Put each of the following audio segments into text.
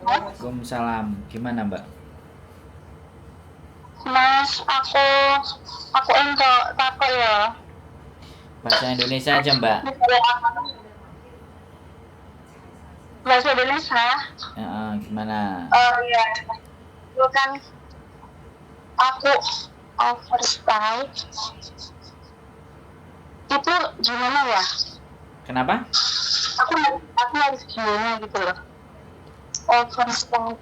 Waalaikumsalam. Gimana, Mbak? Mas, aku enggak takut ya. Bahasa Indonesia aja, Mbak. Bahasa Indonesia. Gimana? Oh iya, itu kan aku overstay. Itu gimana ya? Kenapa? Aku harus gimana gitu loh. Overstay.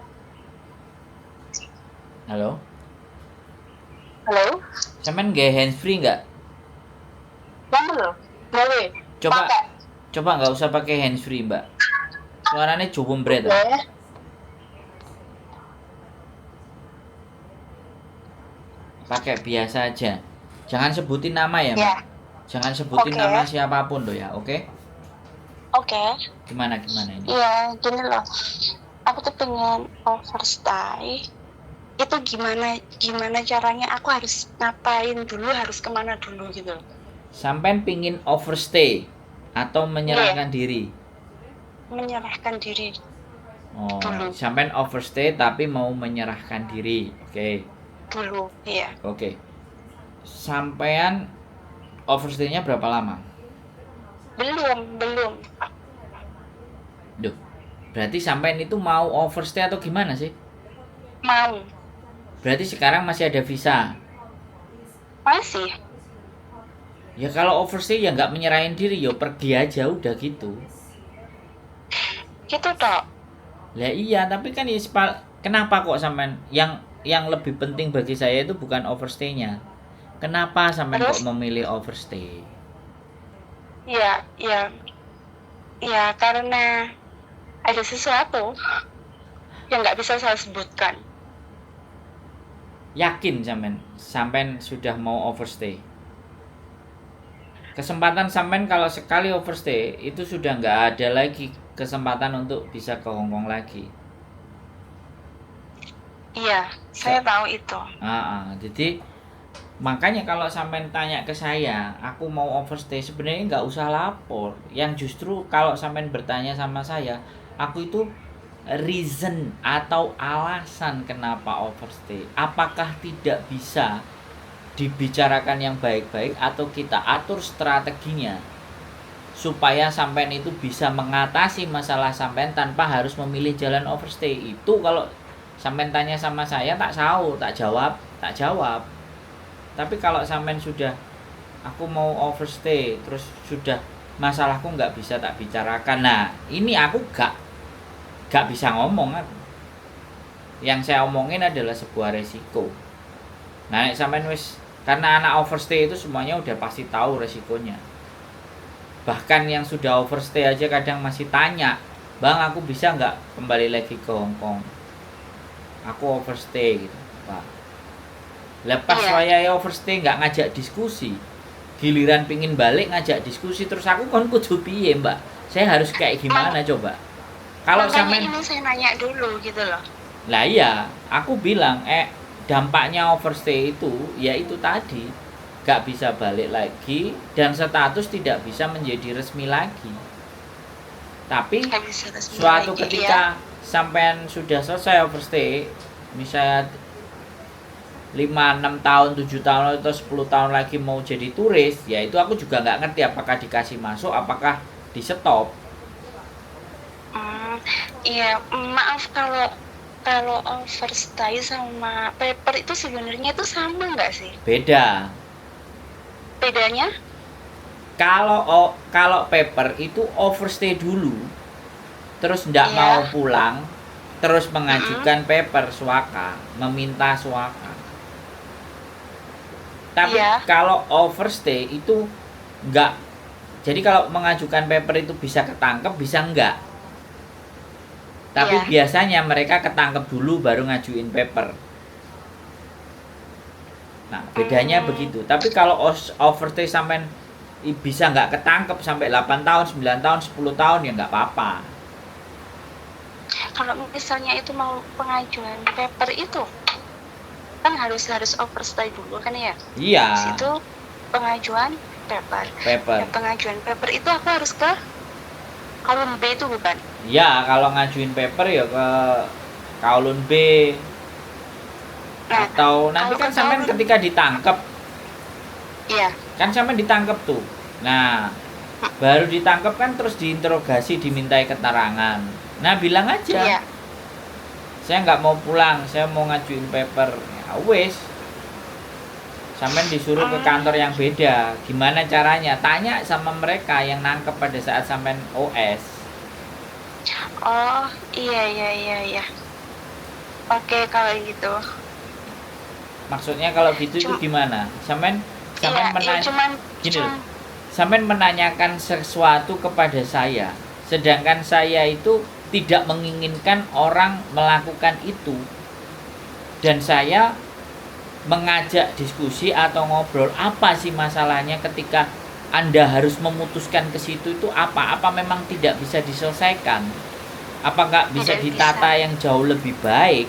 Halo? Halo? Sampean nggak handsfree nggak? Kamu loh? Boleh. Coba, Pakai. coba nggak usah pakai handsfree, Mbak. Suaranya jumbret. Oke. Pakai biasa aja. Jangan sebutin nama ya, Mbak. Ya. Jangan sebutin Oke. nama siapapun loh ya, oke? Oke. Gimana ini? Iya, gini loh. Aku tuh pengen overstay. Itu gimana caranya? Aku harus ngapain dulu? Harus kemana dulu gitu? Sampean pingin overstay atau menyerahkan diri? Menyerahkan diri Oh, dulu. sampean overstay tapi mau menyerahkan diri, oke? Dulu, iya. Oke. Sampean overstay-nya berapa lama? Belum. Duh, berarti sampean itu mau overstay atau gimana sih? Mau. Berarti sekarang masih ada visa. Masih. Ya kalau overstay ya nggak menyerahin diri, ya pergi aja udah gitu. Gitu toh. Lah iya, tapi kan ya kenapa kok sampean yang lebih penting bagi saya itu bukan overstay-nya. Kenapa sampean kok Terus? memilih overstay? Ya, karena ada sesuatu yang nggak bisa saya sebutkan. Yakin sampean sudah mau overstay? Kesempatan sampean kalau sekali overstay itu sudah nggak ada lagi kesempatan untuk bisa ke Hongkong lagi. Iya, saya tahu itu. Jadi makanya kalau sampean tanya ke saya, aku mau overstay, sebenarnya nggak usah lapor. Yang justru kalau sampean bertanya sama saya, aku itu reason atau alasan kenapa overstay. Apakah tidak bisa dibicarakan yang baik-baik atau kita atur strateginya supaya sampean itu bisa mengatasi masalah sampean tanpa harus memilih jalan overstay. Itu kalau sampean tanya sama saya tak jawab. Tapi kalau sampean sudah aku mau overstay terus sudah masalahku nggak bisa tak bicarakan, nah ini aku gak bisa ngomong aku. Yang saya omongin adalah sebuah resiko. Nah sampean wis, karena anak overstay itu semuanya udah pasti tahu resikonya. Bahkan yang sudah overstay aja kadang masih tanya, bang aku bisa nggak kembali lagi ke Hongkong, aku overstay gitu Pak. Lepas saya overstay nggak ngajak diskusi, giliran pingin balik ngajak diskusi, terus aku kan kudu piye Mbak, saya harus kayak gimana coba? Kalau sampean ini saya nanya dulu gitu loh. Lah iya, aku bilang dampaknya overstay itu ya itu tadi, gak bisa balik lagi dan status tidak bisa menjadi resmi lagi. Tapi suatu ketika sampean sudah selesai overstay, misalnya 5-6 tahun, 7 tahun atau 10 tahun lagi mau jadi turis, ya itu aku juga nggak ngerti apakah dikasih masuk, apakah di stop. Iya, maaf kalau overstay sama paper itu sebenarnya itu sama nggak sih? Beda. Bedanya? Kalau paper itu overstay dulu, terus nggak mau pulang, terus mengajukan paper swaka, meminta swaka. Tapi kalau overstay itu nggak. Jadi kalau mengajukan paper itu bisa ketangkep, bisa enggak. Tapi biasanya mereka ketangkep dulu baru ngajuin paper. Nah bedanya begitu. Tapi kalau overstay sampai bisa nggak ketangkep sampai 8 tahun, 9 tahun, 10 tahun ya nggak apa-apa. Kalau misalnya itu mau pengajuan paper itu kan harus overstay dulu kan ya? Iya. Itu pengajuan paper. Paper. Ya, pengajuan paper itu aku harus ke kolom B itu bukan? Ya, kalau ngajuin paper ya ke Kaulun B, Nah, atau nanti kalau kan ke sampean Kaulun, ketika ditangkap, iya, kan sampean ditangkap tuh. Nah, baru ditangkap kan terus diinterogasi, dimintai keterangan. Nah, bilang aja, iya. saya nggak mau pulang, saya mau ngajuin paper. Ya wes, sampean disuruh ke kantor yang beda. Gimana caranya? Tanya sama mereka yang nangkep pada saat sampean OS. Oh, iya, iya, iya, iya. Oke, kalau gitu. Maksudnya kalau gitu itu gimana? Sampean Iya, menanya cuman, gini loh. Sampean menanyakan sesuatu kepada saya, sedangkan saya itu tidak menginginkan orang melakukan itu. Dan saya mengajak diskusi atau ngobrol, apa sih masalahnya ketika Anda harus memutuskan ke situ itu apa? Apa memang tidak bisa diselesaikan? Apa nggak bisa Tidak ditata bisa. yang jauh lebih baik?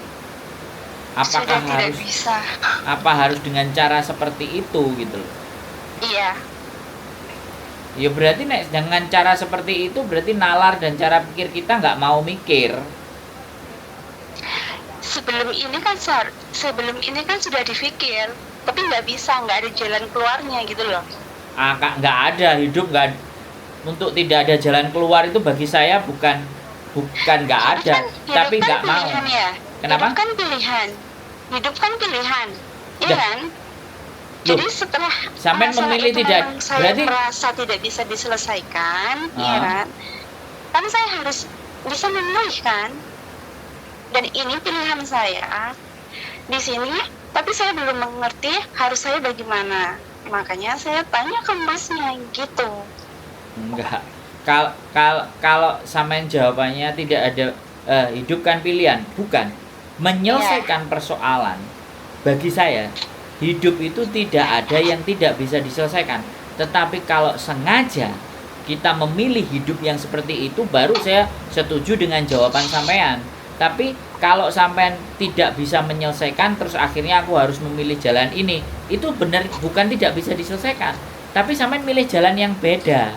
Sudah Apakah tidak harus bisa. dengan cara seperti itu gitu loh? Iya, Ya berarti nek dengan cara seperti itu berarti nalar dan cara pikir kita nggak mau mikir. sebelum ini kan sudah difikir, tapi nggak bisa, nggak ada jalan keluarnya gitu loh. Nggak ada hidup nggak, untuk tidak ada jalan keluar itu bagi saya bukan nggak ada, tapi Hidup kan nggak mau. pilihan ya. Kenapa? Hidup kan pilihan, iya Dah. kan? Loh, Jadi setelah sampean masalah memilih itu tidak, memang saya berarti merasa tidak bisa diselesaikan, iya Ah. kan saya harus bisa memilih kan. Dan ini pilihan saya di sini, tapi saya belum mengerti harus saya bagaimana. Makanya saya tanya ke masnya gitu. enggak. Kalau sampean jawabannya tidak ada, hidup kan pilihan, bukan menyelesaikan persoalan. Bagi saya, hidup itu tidak ada yang tidak bisa diselesaikan. Tetapi kalau sengaja kita memilih hidup yang seperti itu, baru saya setuju dengan jawaban sampean. Tapi kalau sampean tidak bisa menyelesaikan, terus akhirnya aku harus memilih jalan ini, itu benar bukan tidak bisa diselesaikan. Tapi sampean milih jalan yang beda,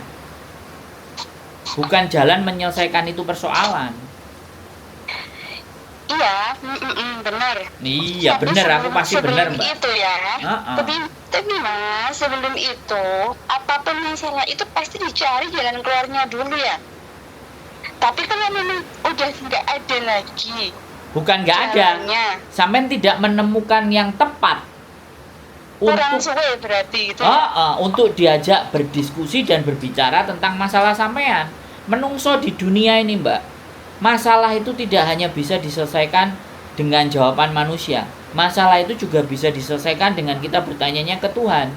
bukan jalan menyelesaikan itu persoalan. Iya, benar. Iya Tapi benar, aku pasti benar sebelum mbak. itu ya. Uh-uh. Tapi mas, sebelum itu apapun masalah itu pasti dicari jalan keluarnya dulu ya. Tapi kalau memang udah nggak ada lagi Bukan nggak ada, jalannya, sampean tidak menemukan yang tepat kurang untuk sesuai berarti itu. untuk diajak berdiskusi dan berbicara tentang masalah sampean. Menungso di dunia ini mbak, masalah itu tidak hanya bisa diselesaikan dengan jawaban manusia. Masalah itu juga bisa diselesaikan dengan kita bertanyanya ke Tuhan.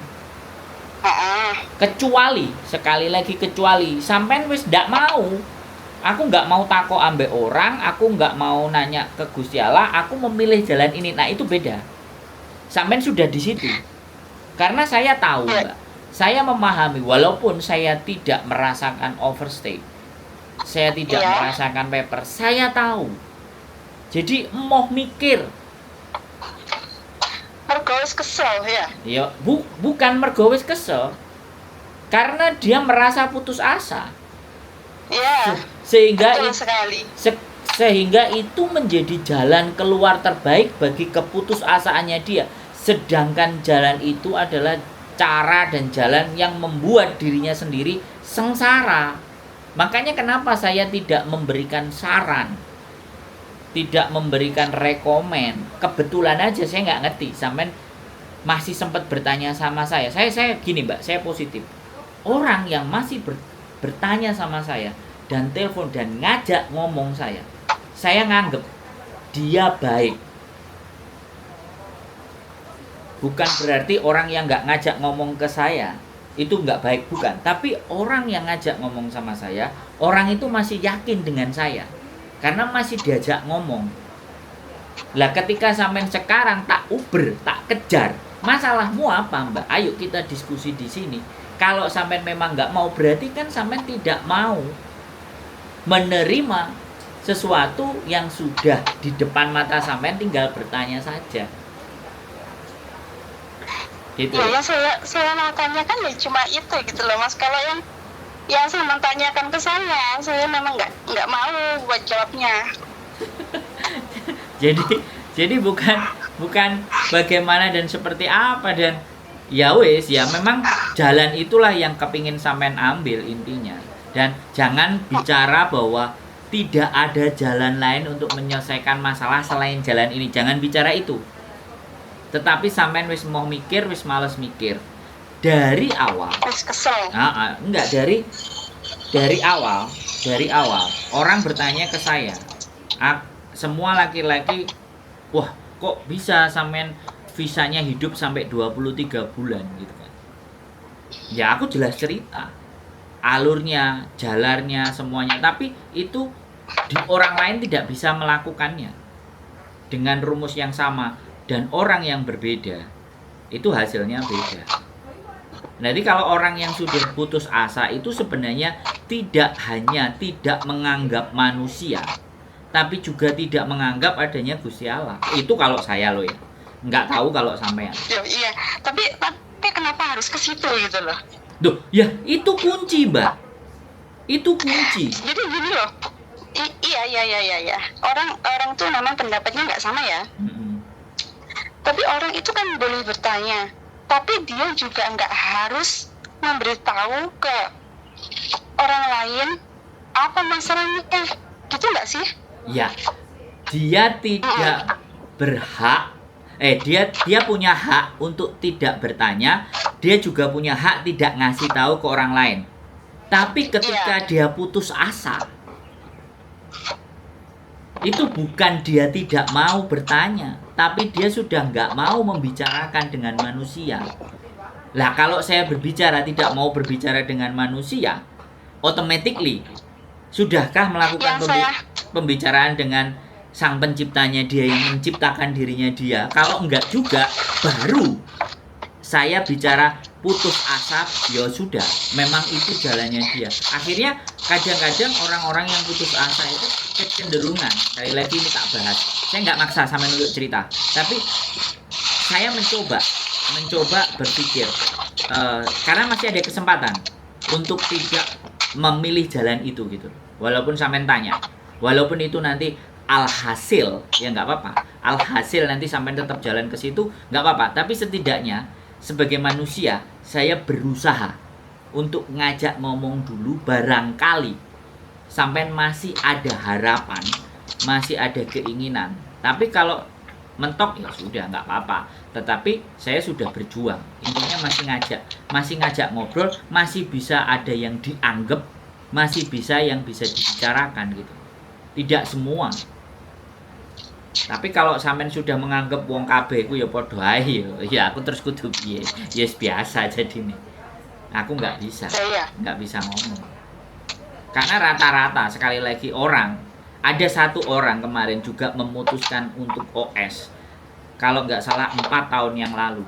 Kecuali, sekali lagi kecuali, sampean wis ndak mau. Aku nggak mau takok ambek orang, aku nggak mau nanya ke Gusti Allah, aku memilih jalan ini. Nah itu beda. Sampean sudah di situ. Karena saya tahu mbak, saya memahami walaupun saya tidak merasakan overstay, saya tidak merasakan paper, saya tahu. Jadi mau mikir. Mergowis kesel ya? Ya, bukan mergowis kesel. Karena dia merasa putus asa. Iya. Sehingga Sehingga itu menjadi jalan keluar terbaik bagi keputusasaannya dia. Sedangkan jalan itu adalah cara dan jalan yang membuat dirinya sendiri sengsara. Makanya kenapa saya tidak memberikan saran, tidak memberikan rekomen. Kebetulan aja saya nggak ngerti, sampean masih sempat bertanya sama saya. Saya gini mbak, saya positif. Orang yang masih bertanya sama saya dan telepon dan ngajak ngomong saya nganggep dia baik. Bukan berarti orang yang nggak ngajak ngomong ke saya itu nggak baik, bukan. Tapi orang yang ngajak ngomong sama saya, orang itu masih yakin dengan saya karena masih diajak ngomong. Lah ketika sampean sekarang tak uber, tak kejar, masalahmu apa mbak? Ayo kita diskusi di sini. Kalau sampean memang nggak mau, berarti kan sampean tidak mau menerima sesuatu yang sudah di depan mata sampean, tinggal bertanya saja. Gitu. Ya, saya mau tanyakan ya cuma itu gitu loh mas. Kalau yang yang saya menanyakan ke saya memang nggak mau buat jawabnya. Jadi bukan bagaimana dan seperti apa, dan ya wis ya memang jalan itulah yang kepingin sampean ambil intinya. Dan jangan bicara bahwa tidak ada jalan lain untuk menyelesaikan masalah selain jalan ini, jangan bicara itu. Tetapi sampean wis mau mikir, wis males mikir dari awal. Wis kesel. Enggak, dari awal orang bertanya ke saya, semua laki-laki, wah kok bisa sampean visanya hidup sampai 23 bulan gitu kan. Ya aku jelas cerita alurnya, jalannya, semuanya, tapi itu di orang lain tidak bisa melakukannya dengan rumus yang sama, dan orang yang berbeda itu hasilnya beda. Jadi kalau orang yang sudah putus asa itu sebenarnya tidak hanya tidak menganggap manusia, tapi juga tidak menganggap adanya Gusti Allah. Itu kalau saya loh ya. Nggak tahu kalau sampean. Iya, tapi kenapa harus ke situ gitu loh? Duh, ya itu kunci, Mbak. Itu kunci. Jadi gini loh. Iya. Orang tuh memang pendapatnya nggak sama ya. Tapi orang itu kan boleh bertanya. Tapi dia juga nggak harus memberitahu ke orang lain apa masalahnya. Gitu nggak sih? Ya, dia tidak berhak. Dia punya hak untuk tidak bertanya. Dia juga punya hak tidak ngasih tahu ke orang lain. Tapi ketika dia putus asa, itu bukan dia tidak mau bertanya, tapi dia sudah nggak mau membicarakan dengan manusia. Lah kalau saya berbicara tidak mau berbicara dengan manusia, automatically sudahkah melakukan pembicaraan dengan sang penciptanya, dia yang menciptakan dirinya dia? Kalau enggak juga, baru saya bicara putus asa. Ya sudah, memang itu jalannya dia. Akhirnya kadang-kadang orang-orang yang putus asa itu kecenderungan, sekali lagi ini tak bahas, saya nggak maksa sama untuk cerita, tapi saya mencoba berpikir, karena masih ada kesempatan untuk tidak memilih jalan itu gitu. Walaupun sampean tanya, walaupun itu nanti alhasil ya nggak apa-apa, alhasil nanti sampai tetap jalan ke situ nggak apa-apa, tapi setidaknya sebagai manusia saya berusaha untuk ngajak ngomong dulu, barangkali sampai masih ada harapan, masih ada keinginan. Tapi kalau mentok ya sudah nggak apa-apa, tetapi saya sudah berjuang, intinya masih ngajak ngobrol, masih bisa ada yang dianggap, masih bisa yang bisa dibicarakan gitu. Tidak semua. Tapi kalau sampean sudah menganggap wong kabeh ku ya padha ae ya aku terus kudu piye? Ya biasa jadine. Aku nggak bisa ngomong. Karena rata-rata sekali lagi ada satu orang kemarin juga memutuskan untuk OS. Kalau nggak salah 4 tahun yang lalu.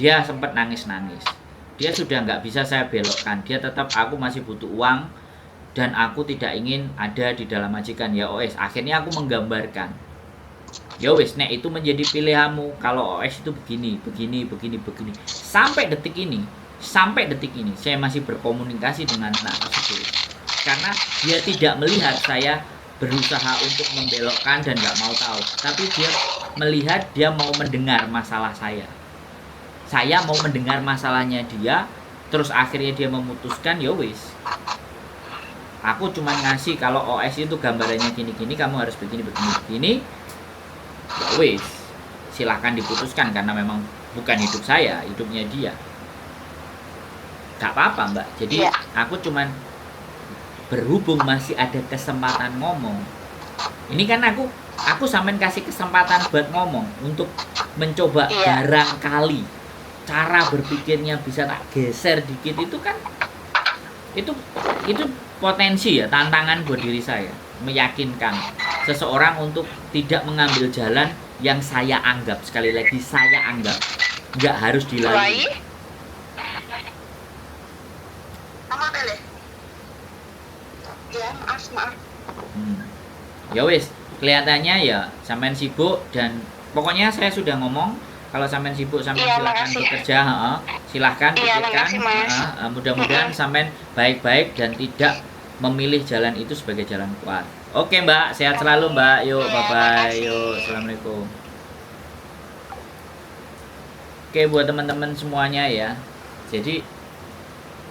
Dia sempat nangis-nangis. Dia sudah nggak bisa saya belokkan. Dia tetap, aku masih butuh uang dan aku tidak ingin ada di dalam majikan ya OS. Akhirnya aku menggambarkan, ya wes, nek itu menjadi pilihanmu. Kalau OS itu begini. Sampai detik ini saya masih berkomunikasi dengan anak tersebut. Karena dia tidak melihat saya berusaha untuk membelokkan dan nggak mau tahu, tapi dia melihat, dia mau mendengar masalah saya mau mendengar masalahnya dia. Terus akhirnya dia memutuskan, ya wes, aku cuma ngasih kalau OS itu gambarannya gini, kamu harus begini. Ya wes, silahkan diputuskan, karena memang bukan hidup saya, hidupnya dia. Gak apa-apa mbak. Jadi aku cuman berhubung masih ada kesempatan ngomong. Ini kan aku sampean kasih kesempatan buat ngomong, untuk mencoba barangkali cara berpikirnya bisa tak geser dikit. Itu kan itu potensi ya, tantangan buat diri saya, meyakinkan seseorang untuk tidak mengambil jalan yang saya anggap, sekali lagi saya anggap nggak harus dilalui. Maaf. Ya wis, kelihatannya ya sampean sibuk, dan pokoknya saya sudah ngomong, Kalau sampean sibuk, sampean Iya, silahkan makasih. bekerja, silahkan Iya, pikirkan. makasih, Mas. Mudah-mudahan sampean baik-baik dan tidak memilih jalan itu sebagai jalan kuat. Oke Mbak, sehat selalu Mbak. Yuk, Iya, bye-bye. makasih. Yuk, assalamualaikum. Oke, buat teman-teman semuanya ya. Jadi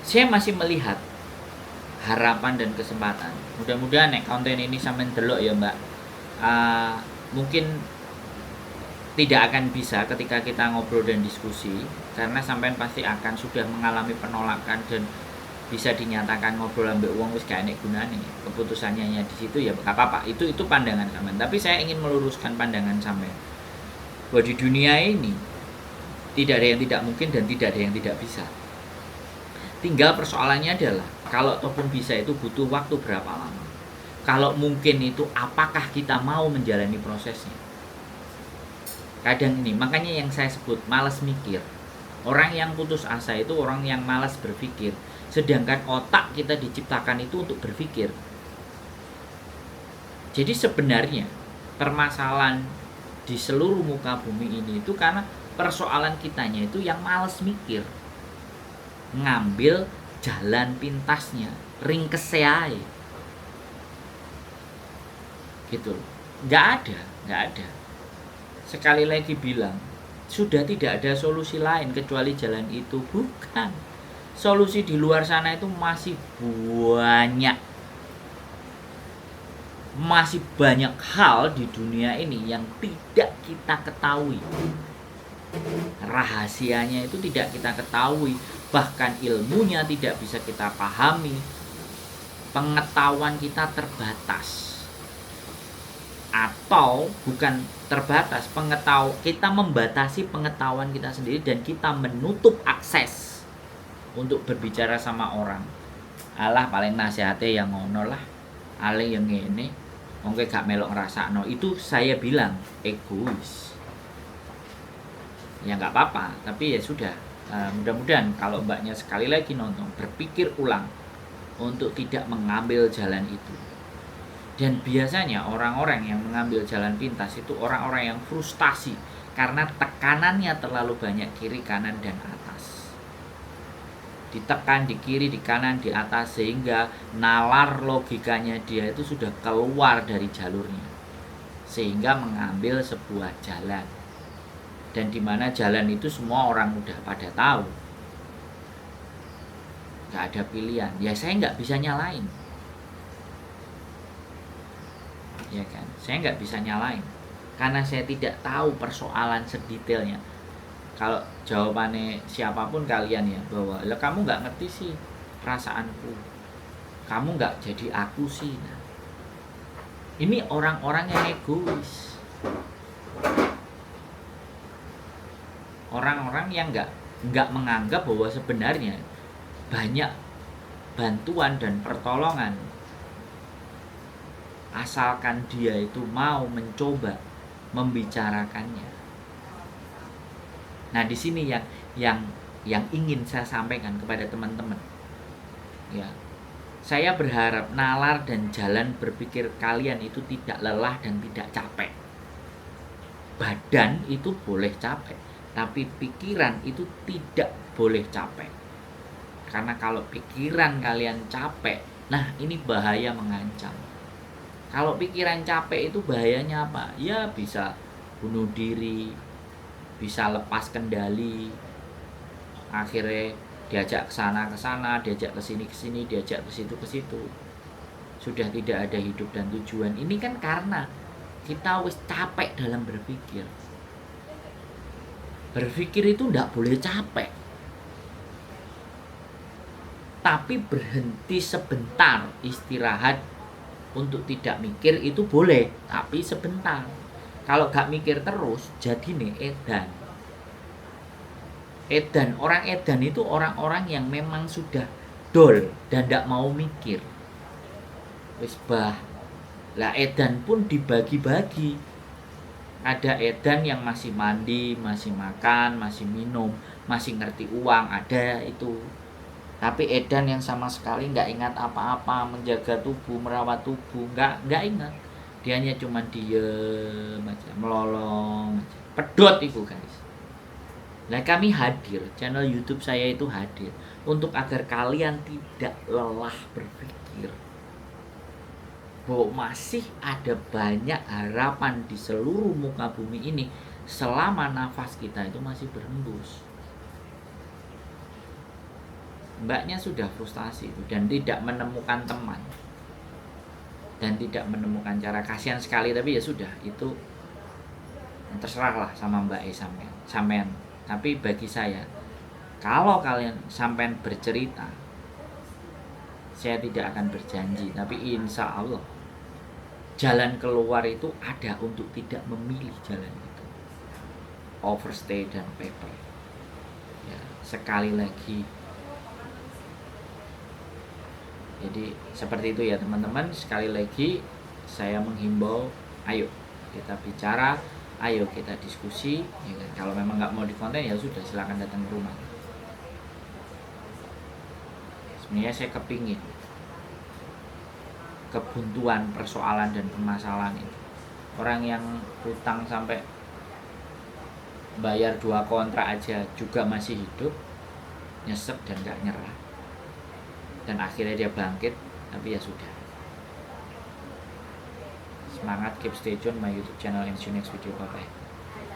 saya masih melihat harapan dan kesempatan. Mudah-mudahan nek konten ini sampean delok ya Mbak. Mungkin tidak akan bisa ketika kita ngobrol dan diskusi, karena sampean pasti akan sudah mengalami penolakan dan bisa dinyatakan ngobrol ambek wong wis gak enek gunane. Keputusannya hanya di situ ya gak apa-apa. Itu pandangan sampean. Tapi saya ingin meluruskan pandangan sampean. Bahwa di dunia ini tidak ada yang tidak mungkin dan tidak ada yang tidak bisa. Tinggal persoalannya adalah kalau ataupun bisa itu butuh waktu berapa lama. Kalau mungkin itu apakah kita mau menjalani prosesnya. Kadang ini, makanya yang saya sebut malas mikir. Orang yang putus asa itu orang yang malas berpikir. Sedangkan otak kita diciptakan itu untuk berpikir. Jadi sebenarnya permasalahan di seluruh muka bumi ini itu karena persoalan kitanya itu yang malas mikir. Ngambil jalan pintasnya, ringkese ae. Gitu. Nggak ada. Sekali lagi bilang, sudah tidak ada solusi lain kecuali jalan itu. Bukan. Solusi di luar sana itu masih banyak. Masih banyak hal di dunia ini yang tidak kita ketahui. Rahasianya itu tidak kita ketahui. Bahkan ilmunya tidak bisa kita pahami. Pengetahuan kita terbatas. Atau bukan terbatas, kita membatasi pengetahuan kita sendiri dan kita menutup akses untuk berbicara sama orang. Alah paling nasihatnya yang ngono lah, ale yang ngene, wong gak melok ngrasakno. Itu saya bilang egois. Ya nggak apa-apa, tapi ya sudah. Mudah-mudahan kalau mbaknya sekali lagi nonton, berpikir ulang untuk tidak mengambil jalan itu. Dan biasanya orang-orang yang mengambil jalan pintas itu orang-orang yang frustasi karena tekanannya terlalu banyak kiri, kanan, dan atas. Ditekan di kiri, di kanan, di atas, sehingga nalar logikanya dia itu sudah keluar dari jalurnya, sehingga mengambil sebuah jalan. Dan di mana jalan itu semua orang udah pada tahu. Gak ada pilihan. Ya saya nggak bisa nyalain. Ya kan, saya nggak bisa nyalain karena saya tidak tahu persoalan sedetailnya. Kalau jawabannya siapapun kalian ya, bahwa lah kamu nggak ngerti sih perasaanku, kamu nggak jadi aku sih. Nah, ini orang-orang yang egois, orang-orang yang nggak menganggap bahwa sebenarnya banyak bantuan dan pertolongan asalkan dia itu mau mencoba membicarakannya. Nah, di sini yang ingin saya sampaikan kepada teman-teman. Ya. Saya berharap nalar dan jalan berpikir kalian itu tidak lelah dan tidak capek. Badan itu boleh capek, tapi pikiran itu tidak boleh capek. Karena kalau pikiran kalian capek, nah ini bahaya mengancam. Kalau pikiran capek itu bahayanya apa? Ya bisa bunuh diri, bisa lepas kendali, akhirnya diajak ke sana, diajak ke sini, diajak ke situ. Sudah tidak ada hidup dan tujuan. Ini kan karena kita wis capek dalam berpikir. Berpikir itu tidak boleh capek. Tapi berhenti sebentar, istirahat untuk tidak mikir itu boleh, tapi sebentar. Kalau gak mikir terus, jadi nih edan. Orang edan itu orang-orang yang memang sudah dol dan gak mau mikir. Wis bah. Lah edan pun dibagi-bagi. Ada edan yang masih mandi, masih makan, masih minum, masih ngerti uang, ada itu. Tapi edan yang sama sekali nggak ingat apa-apa, menjaga tubuh, merawat tubuh, nggak ingat. Dia hanya cuma diem aja, melolong aja. Pedot itu guys. Nah, kami hadir, channel YouTube saya itu hadir untuk agar kalian tidak lelah berpikir bahwa masih ada banyak harapan di seluruh muka bumi ini selama nafas kita itu masih berhembus. Mbaknya sudah frustasi itu dan tidak menemukan teman dan tidak menemukan cara, kasihan sekali, tapi ya sudah, itu terserahlah sama Mbak sampean. Tapi bagi saya, kalau kalian sampean bercerita, saya tidak akan berjanji, tapi insya Allah jalan keluar itu ada untuk tidak memilih jalan itu, overstay dan paper. Ya, sekali lagi, jadi seperti itu ya teman-teman. Sekali lagi saya menghimbau, ayo kita bicara, ayo kita diskusi, ya kan? Kalau memang nggak mau di konten ya sudah, silakan datang ke rumah. Sebenarnya saya kepingin kebuntuan persoalan dan permasalahan itu, orang yang hutang sampai bayar 2 kontrak aja juga masih hidup, nyesek dan gak nyerah, dan akhirnya dia bangkit. Tapi ya sudah, semangat, keep stay tune my YouTube channel, and see you next video, bye bye.